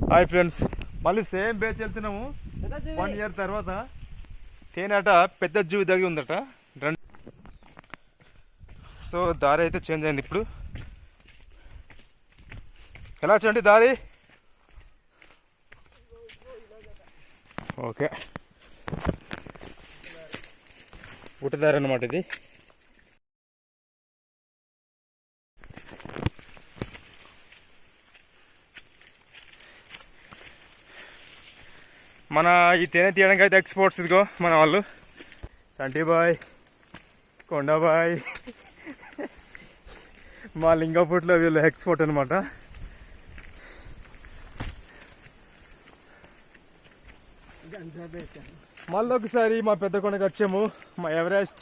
Hi friends, మళ్ళీ same beige వెళ్తున్నాము 1 year తర్వాత. తేనట పెద్ద జీవి దగ్గర ఉందట. సో దారి అయితే చేంజ్ అయింది ఇప్పుడు. ఎలా చూడండి దారి. ఓకే, ఉట్టదారి అన్నమాట ఇది. మన ఈ తేనె తీయడానికి అయితే ఎక్స్పోర్ట్స్ ఇదిగో మన వాళ్ళు. చంటిబాయ్, కొండబాయ్, మా లింగాపూర్లో వీళ్ళు ఎక్స్పోర్ట్ అనమాట. మళ్ళీ ఒకసారి మా పెద్ద కొండకి వచ్చాము. మా ఎవరెస్ట్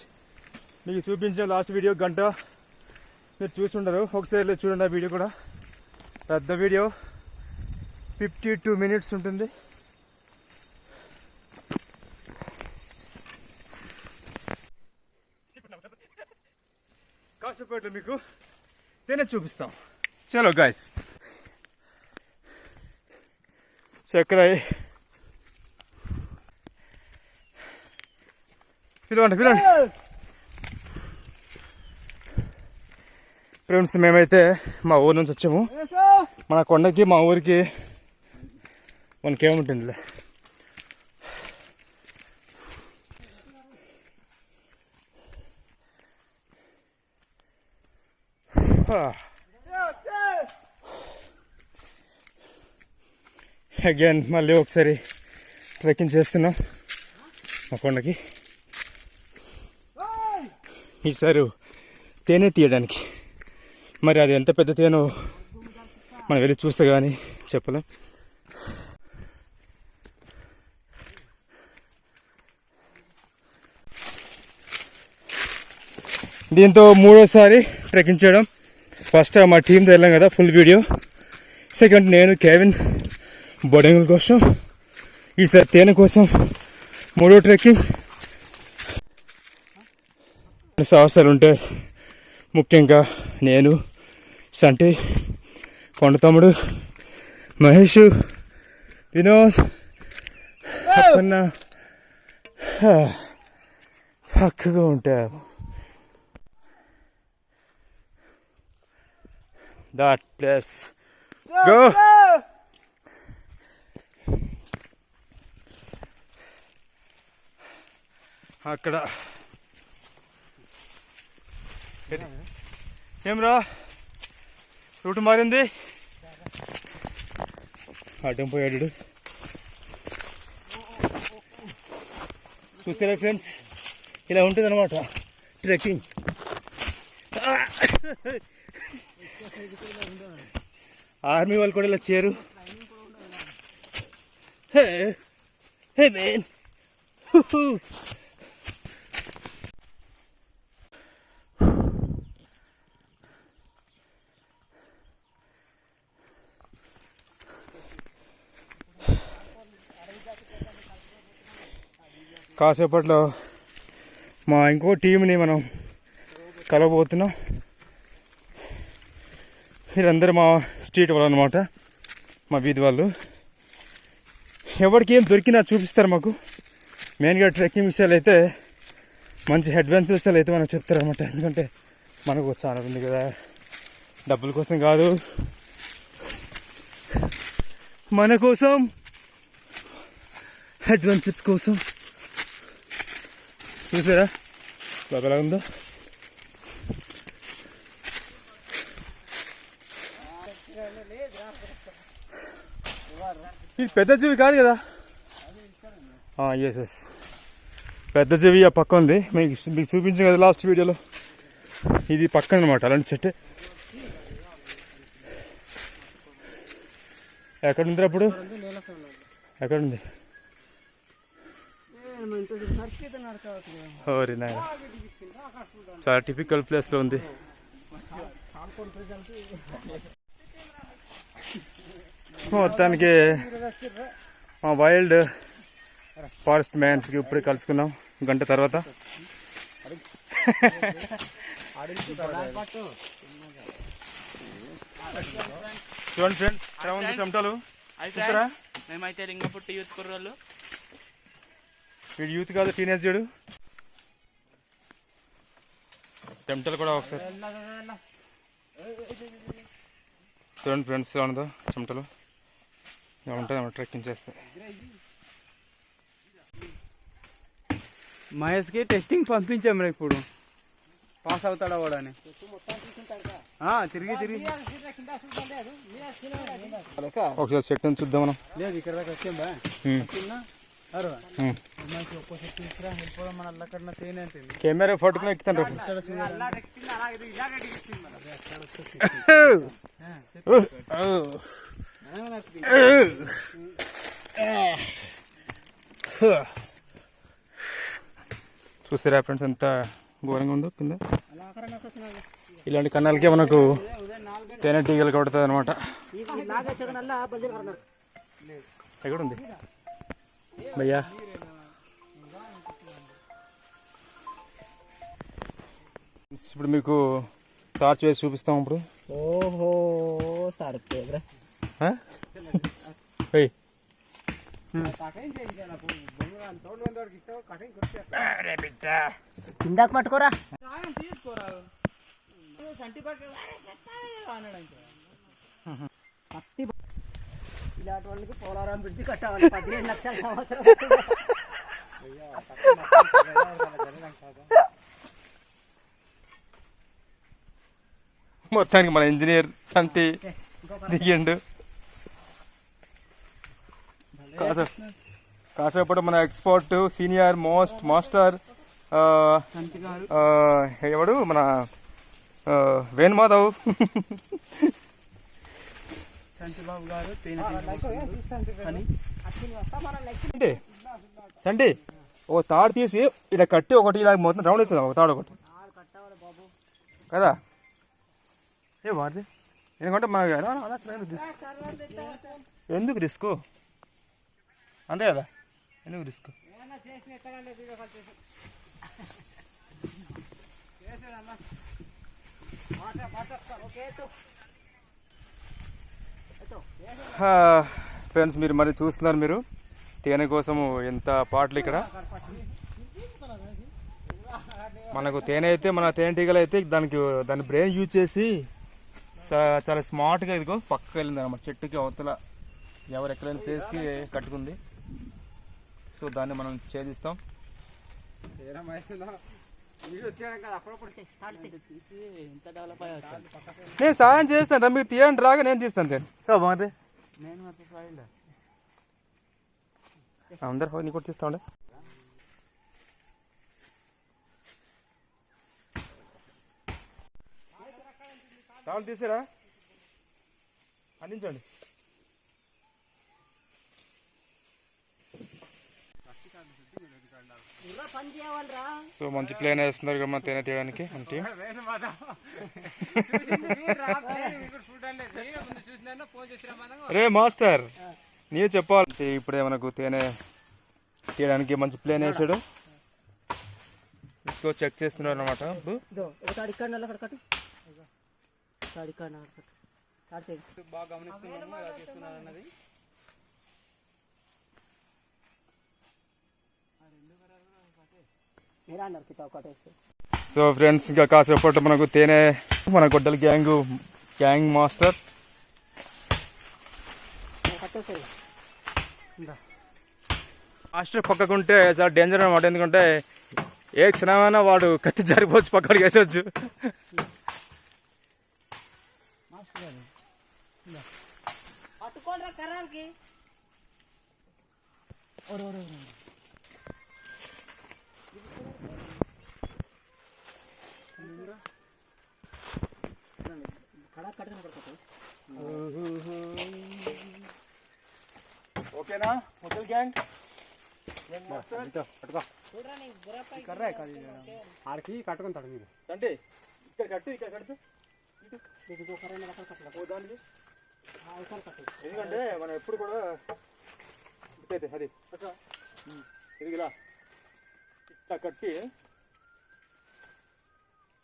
మీకు చూపించాం లాస్ట్ వీడియో, గంట మీరు చూస్తుండరు. ఒకసారి చూడండి ఆ వీడియో కూడా. పెద్ద వీడియో, 52 minutes ఉంటుంది. కాసేపట్లో మీకు తేనె చూపిస్తాం. చలో గాయస్, చక్కెర పిలవండి ఫ్రెండ్స్. మేమైతే మా ఊరు నుంచి వచ్చాము. మన కొండకి మా ఊరికి 1 km ఉంటుందిలే. అగైన్ మళ్ళీ ఒకసారి ట్రెక్కింగ్ చేస్తున్నాం మా కొండకి. ఈసారి తేనె తీయడానికి. మరి అది ఎంత పెద్ద తేనో మనం వెళ్ళి చూస్తే కానీ చెప్పలేం. దీంతో 3వసారి ట్రెక్కింగ్ చేయడం. ఫస్ట్ మా టీంతో వెళ్ళాం కదా, ఫుల్ వీడియో. సెకండ్ నేను కేవిన్ బొడంగుల కోసం, ఈసారి తేనె కోసం 3వ ట్రెక్కింగ్. సాహసాలు ఉంటాయి. ముఖ్యంగా నేను, సంటి, కొండ తమ్ముడు, మహేష్, వినోద్, అప్పన్న పక్కగా ఉంటారు. That place. Go. అక్కడ ఏమ్రా రూట్ మారింది. అడ్డం పోయాడు. చూసారా ఫ్రెండ్స్, ఇలా ఉంటుంది అనమాట ట్రెక్కింగ్. ఆర్మీ వాళ్ళు కూడా ఇలా చేరు. హే మేన్, కాసేపట్లో మా ఇంకో టీంని మనం కలవబోతున్నాం. వీళ్ళందరూ మా స్ట్రీట్ వాళ్ళు అనమాట, మా వీధి వాళ్ళు. ఎవరికి ఏం దొరికినా చూపిస్తారు మాకు. మెయిన్గా ట్రెక్కింగ్ విషయాలు అయితే, మంచి అడ్వెంచర్ విషయాలు అయితే మనకు చెప్తారనమాట. ఎందుకంటే మనకు చాలా ఉంది కదా, డబ్బుల కోసం కాదు, మన కోసం, అడ్వెంచర్స్ కోసం. చూసారా ఎలా ఉందో. ఇది పెద్ద జీవి కాదు కదా. ఎస్, పెద్ద జీవి ఆ పక్క ఉంది. మీకు చూపించాం కదా లాస్ట్ వీడియోలో. ఇది పక్కన అనమాట, అలాంటి చెట్టు. ఎక్కడుంది అప్పుడు? ఎక్కడుంది? ఓరి నాయన, చాలా టిపికల్ ప్లేస్లో ఉంది. మొత్తానికి మా వైల్డ్ ఫారెస్ట్ మ్యాన్స్కి ఇప్పుడే కలుసుకున్నాం గంట తర్వాత. చూడండి ఫ్రెండ్స్, ఎలా ఉంది చెమటలు. మేమైతే లింగపుట్టి యూత్ కుర్రోళ్ళు. వీడు యూత్ కాదు, టీనేజ్ చూడు. చెమటలు కూడా ఒకసారి చూడండి ఫ్రెండ్స్, ఎలా ఉండదో చెమటలు. ఇలా ఉంటుంది ట్రెక్కింగ్ చేస్తే. మహేష్కి టెస్టింగ్ పంపించాం రా, ఇప్పుడు పాస్ అవుతాడా కూడా అని. తిరిగి ఒకసారి చెట్టు నుంచి చూద్దాం మనం. లేదు ఇక్కడ దాకా వచ్చాం బా. కెమెరా ఫోటోనే ఎక్కుతాను. చూసారా ఫ్రెండ్స్ ఎంత ఘోరంగా ఉందో కింద. ఇలాంటి కన్నాలకే మనకు తేనెటీగలు కొడుతుంది అనమాట. ఎక్కడ ఉంది భయ్యా? ఇప్పుడు మీకు టార్చ్ వేసి చూపిస్తాం ఇప్పుడు. ఓహో సార్ కిందకు పట్టుకోరా, తీసుకోరా. ఇలాంటి వాళ్ళకి పోలారం బ్రిడ్జి కట్టాలి 15 లక్షల సంవత్సరం. మొత్తానికి మన ఇంజనీర్ సంటి దిగిండు. కాసేపటి మన ఎక్స్పర్ట్ సీనియర్ మోస్ట్ మాస్టర్ ఎవడు మన వేణుమాధవ్ సంటి ఓ తాడు తీసి ఇలా కట్టి ఒకటి ఇలా మొత్తం రౌండ్ వేస్తుంది. ఒక తాడు ఒకటి కదా. ఏ వాడిది ఎందుకంటే మనకు ఎందుకు రిస్క్ అంతే కదా, ఎందుకు రిస్క్. ఫ్రెండ్స్ మీరు మరి చూస్తున్నారు, మీరు తేనె కోసము ఎంత పాటలు ఇక్కడ. మనకు తేనె అయితే మన తేనెటీగలు అయితే దాని బ్రెయిన్ యూజ్ చేసి చాలా స్మార్ట్గా ఇదిగో పక్కకి వెళ్ళింది అన్నమాట. చెట్టుకి అవతల ఎవరు ఎక్కడైనా ప్లేస్కి కట్టుకుంది. సో దాన్ని మనం ఛేదిస్తాం. నేను సాయం చేస్తాను, మీకు తీయండి రాగా నేను తీస్తాను. అందరు నీ కూడా తీస్తా ఉండే. తాళ్ళు తీసారా, అందించండి. సో మంచి ప్లేన్ వేస్తున్నారు కదా తేనె తీయడానికి అంటే. రే మాస్టర్ నీవు చెప్పాలి. ఇప్పుడే మనకు తేనె తీయడానికి మంచి ప్లేన్ వేసాడు. తీసుకో చెక్ చేస్తున్నారు అనమాట. బాగా గమనిస్తున్నాము ఎలా చేస్తున్నారు అన్నది. సో ఫ్రెండ్స్ ఇంకా కాసేపట్లో మనకు తేనె మన గొడ్డల గ్యాంగ్ మాస్టర్ పక్కకుంటే చాలా డేంజర్ అనమాట. ఎందుకంటే ఏ క్షణమైనా వాడు కత్తి జారిపోవచ్చు, పక్కడికి వేసవచ్చు. ఓకేనా హోటల్ గ్యాంగ్ ఆడికి కట్టుకుంటాడు మీరు అంటే ఇక్కడ కట్టు, ఇక్కడ కట్టు. ఎందుకంటే మనం ఎప్పుడు కూడా అయితే అది తిరిగిలా ఇట్లా కట్టి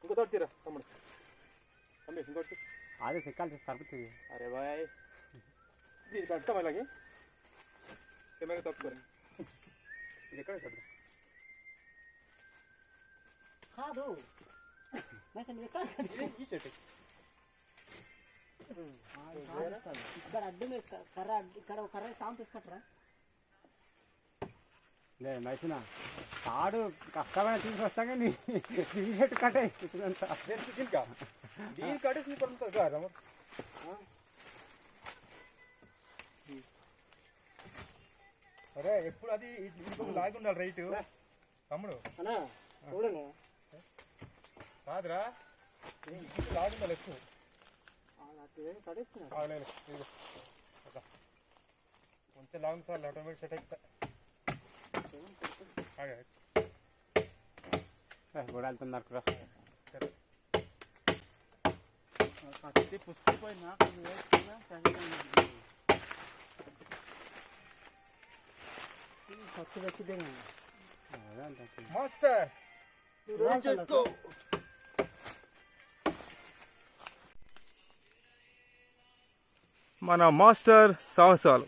ఇంకో తోటి తీరా తమ్ముడు, తమ్మి ఇంకోటి అదే చెక్కాలి సరిపోతుంది. అరే బాయ్ ఇది కడతాం అలాగే కెమెరా తప్పుకోరు ఇది ఎక్కడ కడతాం కాదు ఈ చెట్టు ఇక్కడ అడ్డం వేసుకో కర్ర ఇక్కడ కర్ర సాంపు వేసుకుంటారా లే నచ్చిన తాడు కష్టమైన తీసుకొస్తాం కానీ టీషర్ట్ కట్టేసి ఇంకా దీని కట్టేసి పడుతుంది సార్ అరే ఎప్పుడు అది లాగి ఉండాలి రైట్ తమ్ముడు అన్నా చూడండి కాదురా లాగి ఉండాలి ఎక్కువ కడేస్తున్నారు కొంచెం లాంగ్ సార్ ఆటోమేటిక్ సెట్ అవుతా కూడా వెళ్తున్నారు కూడా కత్తి పుచ్చిపోయినా కత్తి వచ్చిందే మాస్టర్ చేసుకో మన మాస్టర్ సాహసాలు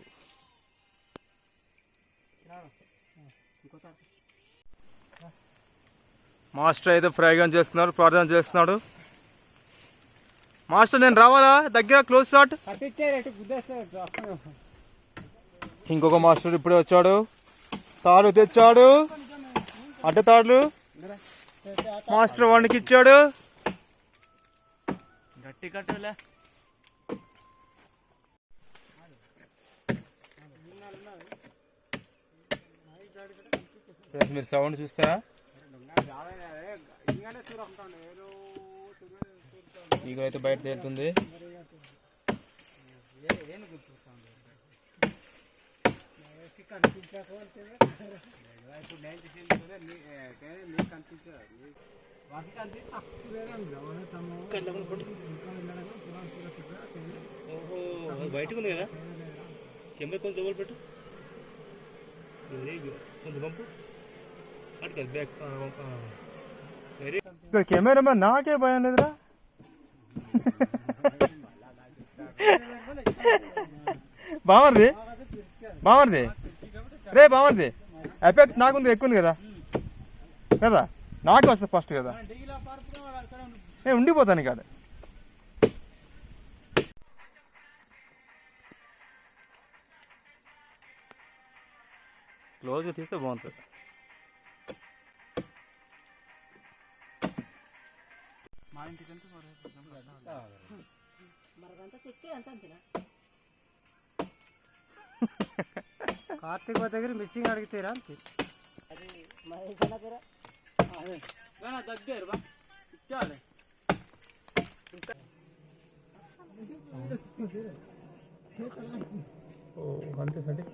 మాస్టర్ అయితే ప్రయోగం చేస్తున్నారు ప్రార్థన చేస్తున్నాడు మాస్టర్ నేను రావాలా దగ్గర క్లోజ్ షాట్ ఇంకొక మాస్టర్ ఇప్పుడే వచ్చాడు తాడు తెచ్చాడు అడ్డ తాడులు మాస్టర్ వాడికి ఇచ్చాడు గట్టి కట్టులే మీరు సౌండ్ చూస్తారా ఈగ అయితే బయట తేలుతుంది బయటకు ఉంది కదా కెమెరా కొంచెం డబల్ పెట్టు కొంచెం పంపు ఇక్కడ కెమెరామెన్ నాకే భయం లేదురా బామర్ది బామర్ది రే బామర్ది ఎఫెక్ట్ నాకుంది ఎక్కువ ఉంది కదా కదా నాకే వస్తుంది ఫస్ట్ కదా నేను ఉండిపోతాను ఇక్కడ క్లోజ్గా తీస్తే బాగుంటుంది మా ఇంటికంటే మరదంతా చెక్కే అంత అంతేనా కార్తీక్ దగ్గర మిస్సింగ్ అడిగితేరా అంతే అది మా దగ్గర అదే దగ్గర బా ఇచ్చాలి అంతే అండి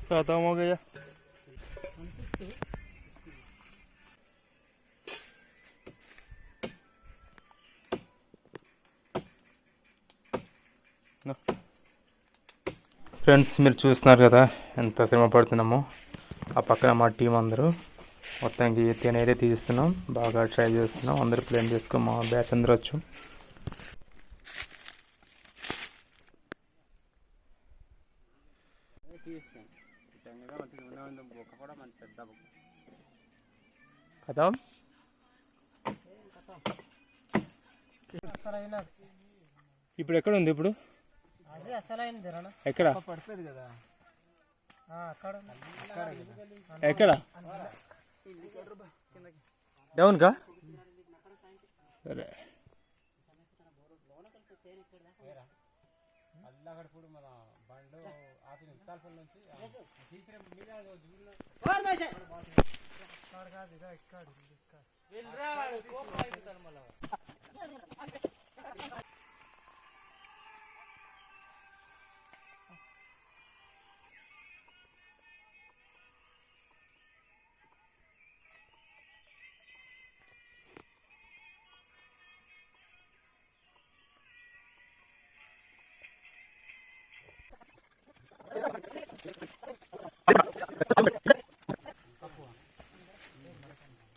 खत्म हो गया ఫ్రెండ్స్ మీరు చూస్తున్నారు కదా ఎంత శ్రమ పడుతున్నామో ఆ పక్కన మా టీం అందరూ మొత్తానికి ఎత్తి అనేది తీస్తున్నాం బాగా ట్రై చేస్తున్నాం అందరూ ప్లాన్ చేసుకుని మా బ్యాచ్ అందరూ వచ్చు ఖతం ఇప్పుడు ఎక్కడ ఉంది ఇప్పుడు అదే అసలైనది రా ఎక్కడ పడుతుంది కదా అక్కడ ఎక్కడ డౌన్ కా సరే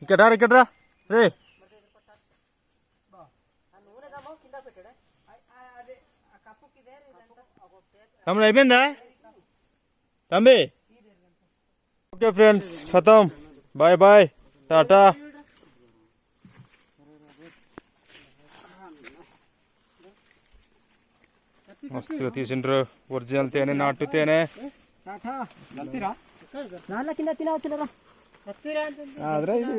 ఇక్కడ రా ఇక్కడ రా రే. తమ్ముడు అయిపోయిందా తమ్మి? ఓకే ఫ్రెండ్స్, ఖతం. బాయ్ బాయ్, టాటా. మస్తుగా తీసిండ్రు, ఒరిజినల్ తేనె, నాటు తేనె.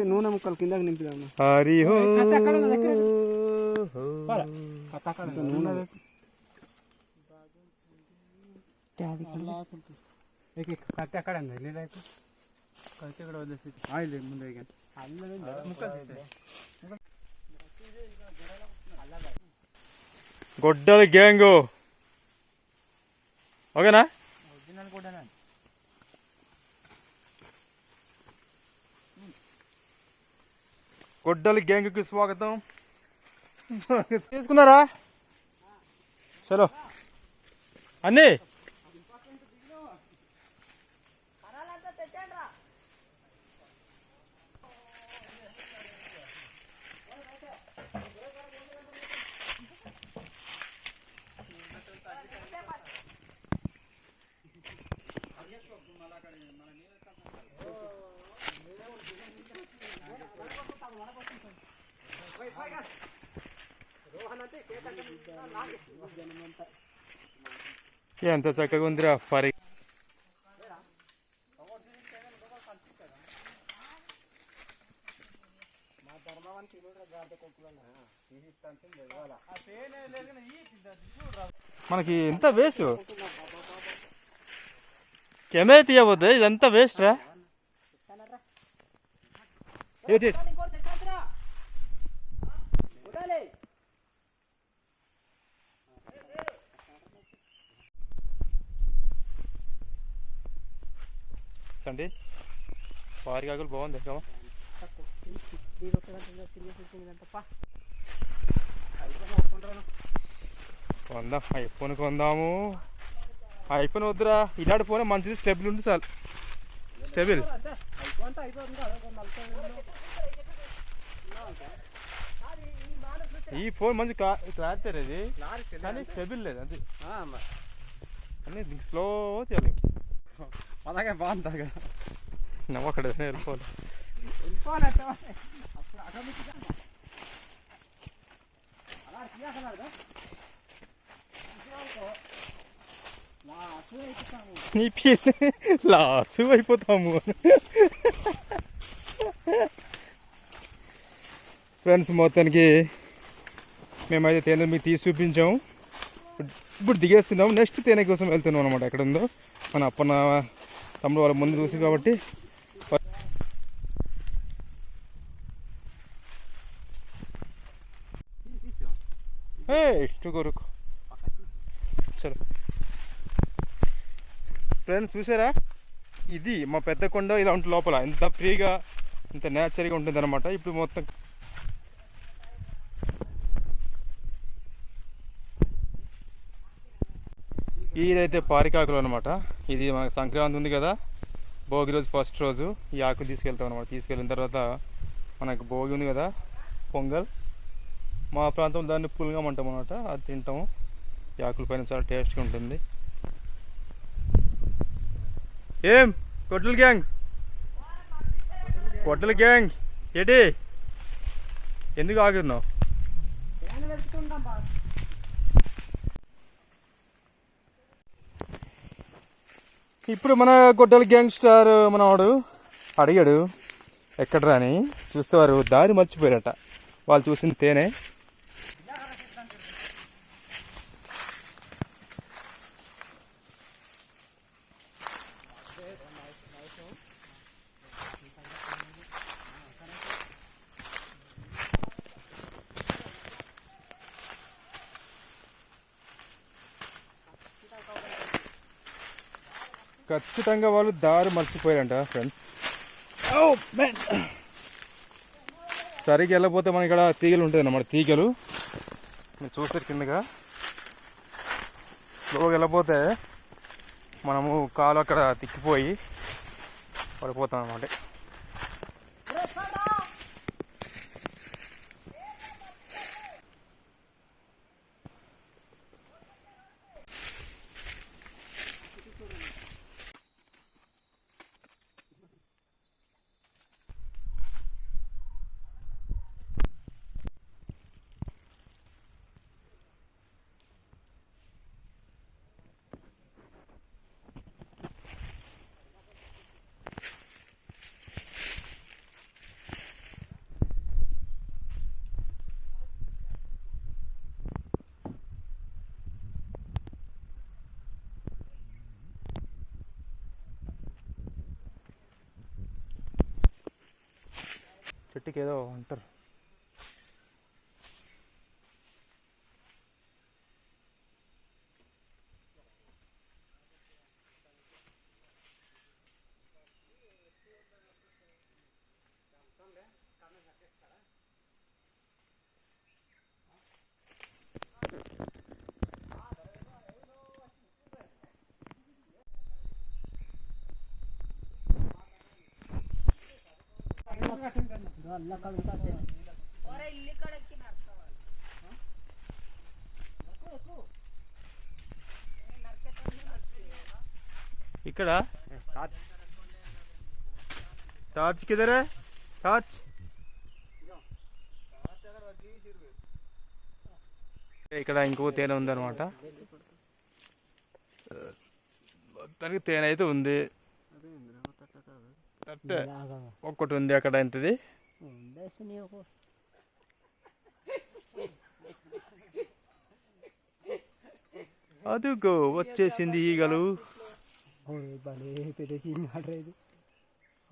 నూనె ముక్కలు కిందకి నింపుదాము. హరి హో కత్తి అక్కడ నీళ్ళైతే కత్తి ఇక్కడ వదిలేసి ఆయిల్ ముందు ముక్కలు గొడ్డల గ్యాంగు. ఓకేనా? ఒరిజినల్ కూడా గొడ్డల గ్యాంగ్కి స్వాగతం. తీసుకున్నారా? చలో అన్నీ. ఎంత చక్కగా ఉందిరా పరి. మనకి ఎంత వేస్ట్, కెమెరా తీయబోద్దు, ఇదంతా వేస్ట్ రా. ఏంటి సండి పారికాకులు బాగుంది కదా. కొందాం, ఐఫోన్ కొందాము. ఐఫోన్ వద్దురా, ఇలాంటి ఫోన్ మంచిది, స్టెబుల్ ఉంది చాలు. స్టెబుల్ ఈ ఫోన్ మంచి క్లారిటీ ఇది, కానీ స్టెబుల్ లేదు. అది అన్నీ స్లో చేయాలి. అలాగే బాగుంటుంది నవ్వు అక్కడ వెళ్ళిపోవాలి. నీ పిల్ల లాసు అయిపోతాము. ఫ్రెండ్స్, మొత్తానికి మేమైతే తేనె మీకు తీసి చూపించాము. ఇప్పుడు దిగేస్తున్నాము. నెక్స్ట్ తేనె కోసం వెళ్తున్నాం అనమాట. ఎక్కడ ఉందో మన అప్పన్న తమ్ముడు వాళ్ళ ముందు చూసి కాబట్టి ఇష్ట కొరకు. చలో ఫ్రెండ్స్, చూసారా, ఇది మా పెద్ద కొండ. ఇలా ఉంటుంది లోపల, ఎంత ఫ్రీగా, ఎంత నేచర్గా ఉంటుంది అనమాట. ఇప్పుడు మొత్తం ఇదైతే పారికాకులు అనమాట. ఇది మనకు సంక్రాంతి ఉంది కదా, భోగి రోజు ఫస్ట్ రోజు ఈ ఆకులు తీసుకెళ్తాం అనమాట. తీసుకెళ్ళిన తర్వాత మనకు భోగి ఉంది కదా, పొంగల్, మా ప్రాంతంలో దాన్ని పుల్గం అంటాం అనమాట. అది తింటాము. ఈ ఆకుల పైన చాలా టేస్ట్గా ఉంటుంది. ఏం కొట్టల గ్యాంగ్, కొట్టల గ్యాంగ్ ఏంటి, ఎందుకు ఆగున్నావు? ఇప్పుడు మన గొడ్డల గ్యాంగ్ స్టార్ మనవాడు అడిగాడు ఎక్కడరా అని. చూస్తే వారు దారి మర్చిపోయారట. వాళ్ళు చూసిన తేనె. ఖచ్చితంగా వాళ్ళు దారి మర్చిపోయారంట ఫ్రెండ్స్. సరిగ్గా వెళ్ళకపోతే మన ఇక్కడ తీగలు ఉంటుంది అన్నమాట. తీగలు మీరు చూస్తారు కిందగా. స్లోగా వెళ్ళకపోతే మనము కాలు అక్కడ తిక్కిపోయి పడిపోతాం అన్నమాట. చెట్టుకి ఏదో అంటారు. ఇక్కడ టార్చ్ కిదరే టార్చ్. ఇక్కడ ఇంకో తేనె ఉందన్నమాట. మొత్తానికి తేనె అయితే ఉంది. అంటే ఒక్కటి ఉంది అక్కడ. ఎంతది? అదుగో వచ్చేసింది ఈగలు.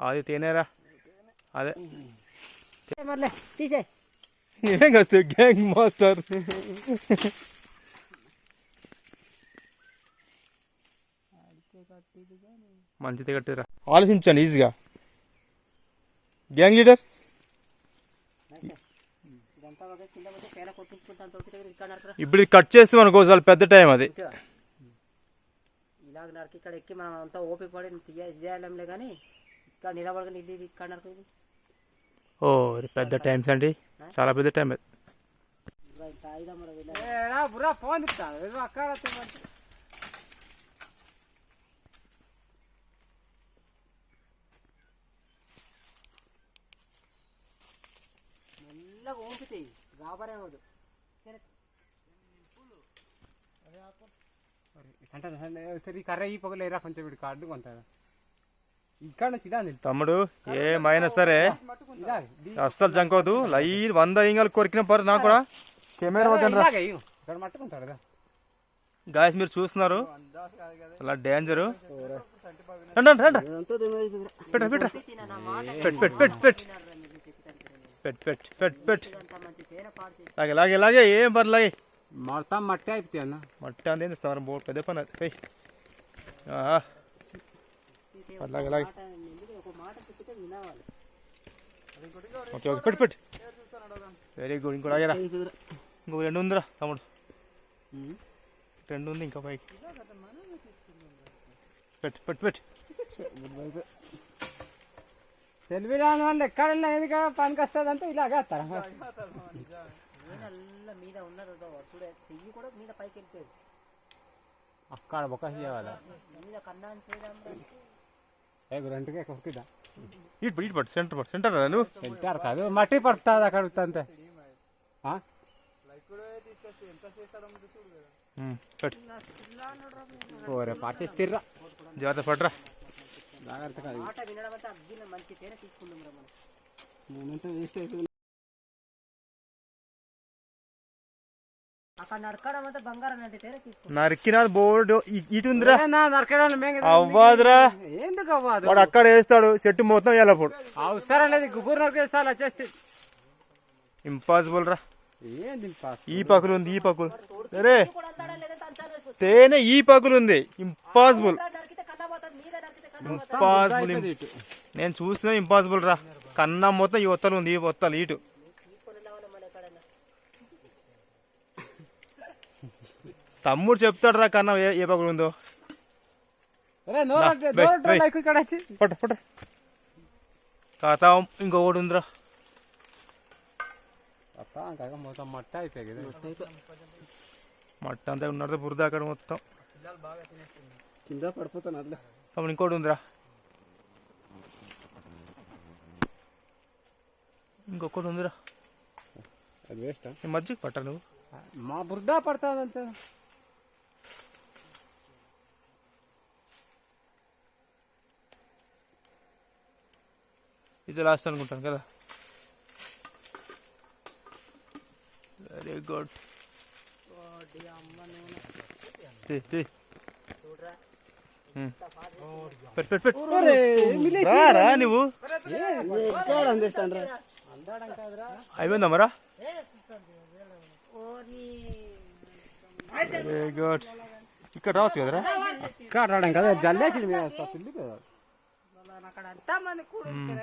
అది తేనేరా. అదే ఏం కాదు గ్యాంగ్ మాస్టర్. మంచిది కట్టిరా. ఆలోచించండి ఈజీగా. గ్యాంగ్ లీడర్ ఇప్పుడు కట్ చేస్తే మనకు ఒకసారి పెద్ద టైం అది. ఇలాగ నరికి ఇక్కడ ఎక్కి మనం అంతా ఓపిక పడి తీయాలంలే కానీ ఇక్కడ నిలబడక ఇది ఇక్కడ నరకదు. ఓ పెద్ద టైమ్స్ అండి, చాలా పెద్ద టైం అది. మెల్లగా ఓంపుతాయి గాబరే వద్దు. సరే కర్ర ఈ పొగలేరా కొంచెం వీడు కార్డు కొంటారా ఇక్కడ సిదా తమ్ముడు. ఏమైనా సరే అస్సలు జంకోదు. లైన్ 100 ఇంగలు కొరికిన పరు. నాకు కూడా కెమెరా ఇక్కడ మట్టుకుంటాడు కదా గాయస్, మీరు చూస్తున్నారు. అలా డేంజరు. లాగే లాగే లాగే. ఏం పని లాగే. మొత్తం మట్టి అయిపోతాయి అన్న. మట్టి అంత ఇస్తారు. బోర్డు పెద్ద పని అది. లాగే లాగే. ఓకే ఓకే పెట్టు పెట్టు. Very good. ఇంకోటి ఆగారా. ఇంకో 2 ఉందిరా తమ్ముడు. 2 ఉంది ఇంకా పైకి. పెట్టు పెట్టు పెట్టు. తెలివి రాని వాళ్ళు ఎక్కడ ఎందుకు పనికి వస్తుంది అంటే ఇలాగే వస్తారా. మీద ఉన్నది చెయ్యి కూడా మీద పైకి వెళ్తుంది. అక్కడ బొక్క చేయాలి మీద కన్నాను చేయడం రెండుకే కొక్కిదా. ఇటు ఇటు పట్టు. సెంటర్ పట్టు. సెంటర్ నువ్వు సెంటర్ కాదు మట్టి పడుతుంది అక్కడ అంతే. పెట్టు. ఓరే పార్చేస్తారా. జాగ్రత్త పడరా. జాగ్రత్త కాదు. మాట వినడం అంటే అగ్గిన మంచి తేనె తీసుకుందాం రా మనం. వేస్ట్ అయిపోయింది. అక్కడ నరకడం అంతా బంగారం అంటే తేనె తీసుకుంటాం. నరికిన బోర్డు ఇటు ఉందిరా. నరకడం అవ్వదురా. ఎందుకు అవ్వదు? వాడు అక్కడ వేస్తాడు. చెట్టు మొత్తం వెళ్ళప్పుడు అవసరం లేదు. గుబురు నరికేస్తా వచ్చేస్తే ఇంపాసిబుల్ రా. ఏంది ఈ పకులు ఉంది. ఈ పకులు అరే తేనె ఈ పకులు ఉంది. ఇంపాసిబుల్. ఇంపాసిబుల్. నేను చూసిన ఇంపాసిబుల్ రా. కన్నా మొత్తం ఈ ఒత్తలు ఉంది. ఈ ఒత్తలు ఇటు. తమ్ముడు చెప్తాడు రా కన్నా ఏ పకులు ఉందో. పట్ట పట్ట. కాతా ఇంకొకటి ఉందిరా. మొత్తం మట్ట అయిపోయి కదా. మట్ట అంతా ఉన్నది. బురద అక్కడ మొత్తం కింద పడిపోతాను అట్లా. అప్పుడు ఇంకోటి ఉందిరా. ఇంకొకటి ఉందిరా. అది వేస్ట్. ఈ మధ్య పట్ట నువ్వు. మా బురద పడతాదంతే. ఇది లాస్ట్ అనుకుంటాను కదా. Very good. నువ్వు అయిపోయిందా మరా వెరీ గుడ్ ఇక్కడ రావచ్చు కదరా ఇక్కడ రావడం కదా జల్లేసి పిల్లి కదా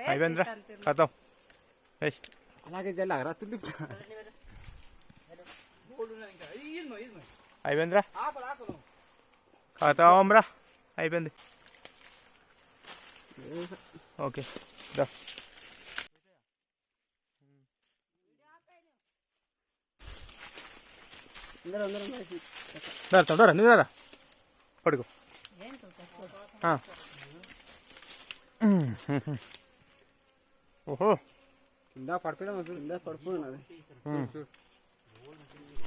అయిపోయిందిరా కథం అలాగే జల్లాగరా తుల్లి అయిపోయిందిరా కథం రా అయిపోయింది ఓకే దా తొందర నువ్వు రా పడుకో ఓహో కింద పడిపోయినది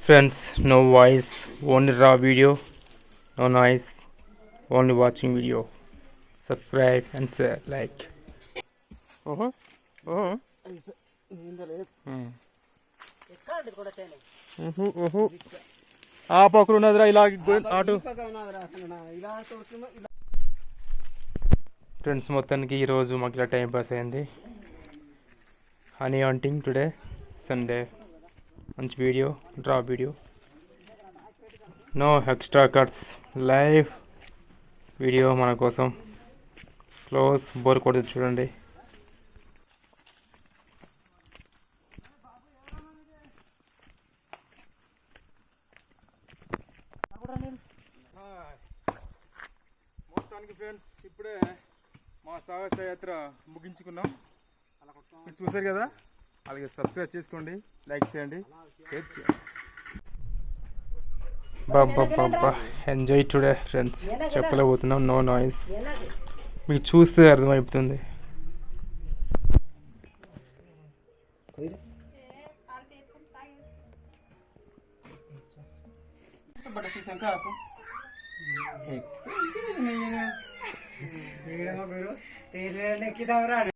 Friends, no voice, only raw video, no noise, only watching video. Subscribe and share, like. Oh, oh. ఆ పక్కన ఉన్నదిరా ఇలా ఆటు ఫ్రెండ్స్ మొత్తానికి ఈరోజు మాకు ఇలా టైం పాస్ అయింది హనీ హంటింగ్ టుడే సండే మంచి వీడియో డ్రా video no extra cuts live video మన కోసం క్లోజ్ బోర్ కొడుతుంది చూడండి మొత్తానికి ఫ్రెండ్స్ ఇప్పుడే మా సాహస యాత్ర ముగించుకున్నాం మీరు చూసారు కదా అలాగే సబ్స్క్రైబ్ చేసుకోండి లైక్ చేయండి షేర్ చేయండి బాబా ఎంజాయ్ టుడే ఫ్రెండ్స్ చెప్పలేకపోతున్నాం నో నాయిస్ మీకు చూస్తే అర్థమైపోతుంది